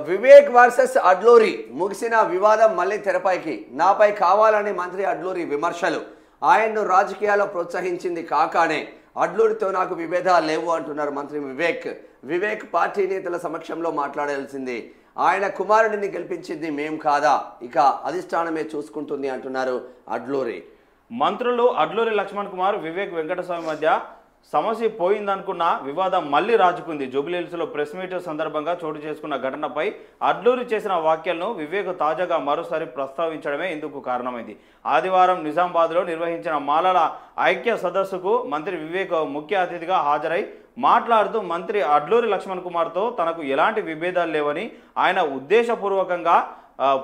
Vivek versus Adluri ముగిసిన వివాదం మళ్ళీ తెరపైకి. నాపై కావాలని మంత్రి అడ్లూరి విమర్శలు. ఆయన్ను రాజకీయాల్లో ప్రోత్సహించింది కాకానే అడ్లూరితో నాకు విభేదాలు లేవు అంటున్నారు మంత్రి వివేక్ పార్టీ నేతల సమక్షంలో మాట్లాడాల్సింది. ఆయన కుమారుడిని గెలిపించింది మేం కాదా, ఇక అధిష్టానమే చూసుకుంటుంది అంటున్నారు అడ్లూరి. మంత్రులు అడ్లూరి లక్ష్మణ్ కుమార్, వివేక్ వెంకటస్వామి మధ్య సమస్య పోయిందనుకున్న వివాదం మళ్లీ రాజుకుంది. జూబ్లీహిల్స్లో ప్రెస్ మీట్ సందర్భంగా చోటు చేసుకున్న ఘటనపై అడ్లూరి చేసిన వ్యాఖ్యలను వివేక్ తాజాగా మరోసారి ప్రస్తావించడమే ఇందుకు కారణమైంది. ఆదివారం నిజామాబాద్లో నిర్వహించిన మాలల ఐక్య సదస్సుకు మంత్రి వివేక్ ముఖ్య అతిథిగా హాజరై మాట్లాడుతూ మంత్రి అడ్లూరి లక్ష్మణ్ కుమార్తో తనకు ఎలాంటి విభేదాలు లేవని, ఆయన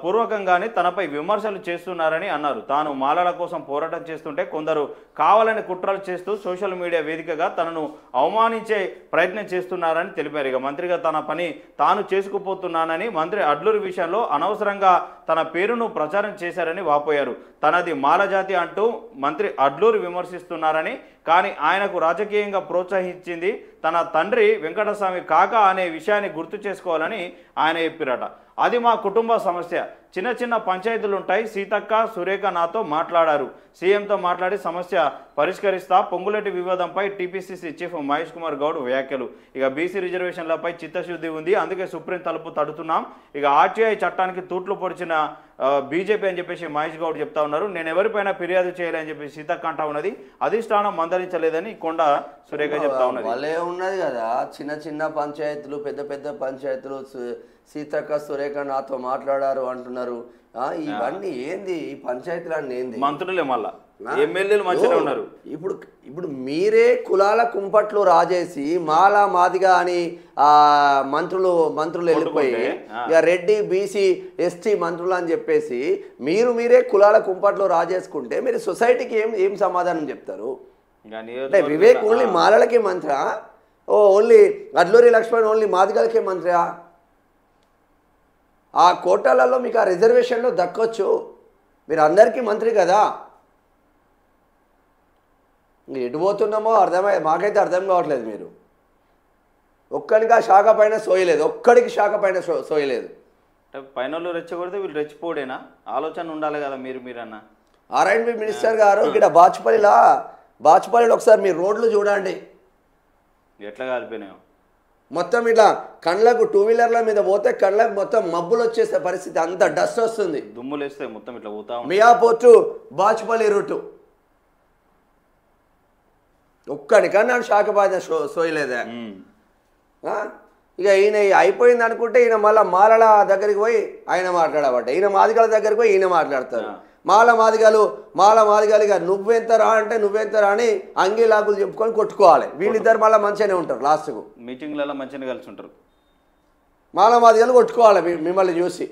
పూర్వకంగానే తనపై విమర్శలు చేస్తున్నారని అన్నారు. తాను మాలల కోసం పోరాటం చేస్తుంటే కొందరు కావాలని కుట్రలు చేస్తూ సోషల్ మీడియా వేదికగా తనను అవమానించే ప్రయత్నం చేస్తున్నారని తెలిపారు. ఇక మంత్రిగా తన పని తాను చేసుకుపోతున్నానని, మంత్రి అడ్లూరి విషయంలో అనవసరంగా తన పేరును ప్రచారం చేశారని వాపోయారు. తనది మాల జాతి అంటూ మంత్రి అడ్లూరి విమర్శిస్తున్నారని, కానీ ఆయనకు రాజకీయంగా ప్రోత్సహించింది తన తండ్రి వెంకటస్వామి కాక అనే విషయాన్ని గుర్తు చేసుకోవాలని ఆయన చెప్పారట. అది మా కుటుంబ సమస్య, చిన్న చిన్న పంచాయతీలు ఉంటాయి. సీతక్క, సురేఖ నాతో మాట్లాడారు, సీఎంతో మాట్లాడి సమస్య పరిష్కరిస్తా. పొంగులేటి వివాదంపై టీపీసీసీ చీఫ్ మహేష్ కుమార్ గౌడ్ వ్యాఖ్యలు. ఇక బీసీ రిజర్వేషన్లపై చిత్తశుద్ధి ఉంది, అందుకే సుప్రీం తలుపు తడుతున్నాం. ఇక ఆర్టీఐ చట్టానికి తూట్లు పొడిచిన బీజేపీ అని చెప్పేసి మహేష్ గౌడ్ చెప్తా ఉన్నారు. నేను ఎవరిపైనా ఫిర్యాదు చేయాలని చెప్పి సీతక్క అంటా ఉన్నది. అధిష్టానం మందలించలేదని కొండ సురేఖ చెప్తా ఉన్నది. వాళ్ళే ఉన్నది కదా, చిన్న చిన్న పంచాయతీలు, పెద్ద పెద్ద పంచాయతీలు, సీతక్క సురేఖ నాతో మాట్లాడారు అంటున్నారు. ఇవన్నీ ఏంది? ఈ పంచాయతీలు అన్నీ ఏంది? మంత్రులే మళ్ళా ఎమ్మెల్యేలు మంచిగా ఉన్నారు. ఇప్పుడు మీరే కులాల కుంపట్లు రాజేసి మాలా మాదిగా అని మంత్రులు వెళ్ళిపోయి ఇక రెడ్డి, బీసీ, ఎస్టీ మంత్రులు అని చెప్పేసి మీరే కులాల కుంపట్లు రాజేసుకుంటే మీరు సొసైటీకి ఏం సమాధానం చెప్తారు? అంటే వివేక్ ఓన్లీ మాలలకే మంత్రా? ఓన్లీ అడ్లూరి లక్ష్మణ్ ఓన్లీ మాదిగలకే మంత్రా? ఆ కోటాలలో మీకు ఆ రిజర్వేషన్లో దక్కొచ్చు, మీరు అందరికీ మంత్రి కదా. ఎటు పోతున్నామో మాకైతే అర్థం కావట్లేదు. మీరు ఒక్కడికి ఆ శాఖ పైన సోయలేదు, ఒక్కడికి శాఖ పైన సోయలేదు. పైన రెచ్చగొడితే వీళ్ళు రెచ్చిపోడేనా? ఆలోచన ఉండాలి కదా మీరన్నా. R&B మినిస్టర్ గారు ఇక్కడ బాచుపల్లిలో ఒకసారి మీరు రోడ్లు చూడండి ఎట్లా కాలిపోయినాయో. మొత్తం ఇట్లా కళ్ళకు టూ వీలర్ల మీద పోతే కళ్ళకు మొత్తం మబ్బులు వచ్చేసే పరిస్థితి, అంత డస్ట్ వస్తుంది. దుమ్ములు వేస్తే మొత్తం ఇట్లా పోతా. మియాపూర్ టు బాచుపల్లి రూటు ఒక్కడికన్నా శాఖ బాధ్యత సోయలేదా? ఇక ఈయన అయిపోయింది అనుకుంటే ఈయన మళ్ళీ మాలల దగ్గరికి పోయి ఆయన మాట్లాడబట్ట, ఈయన మాదిగల దగ్గరికి పోయి ఈయన మాట్లాడతారు. మాల మాదిగలు ఇక నువ్వెంతరా అంటే నువ్వెంతరా అని అంగీలాగులు చెప్పుకొని కొట్టుకోవాలి. వీళ్ళిద్దరు మళ్ళీ మంచిగానే ఉంటారు, లాస్ట్కు మీటింగ్లలో మంచిగా కలిసి ఉంటారు. మాల మాదిగలు కొట్టుకోవాలి మిమ్మల్ని చూసి.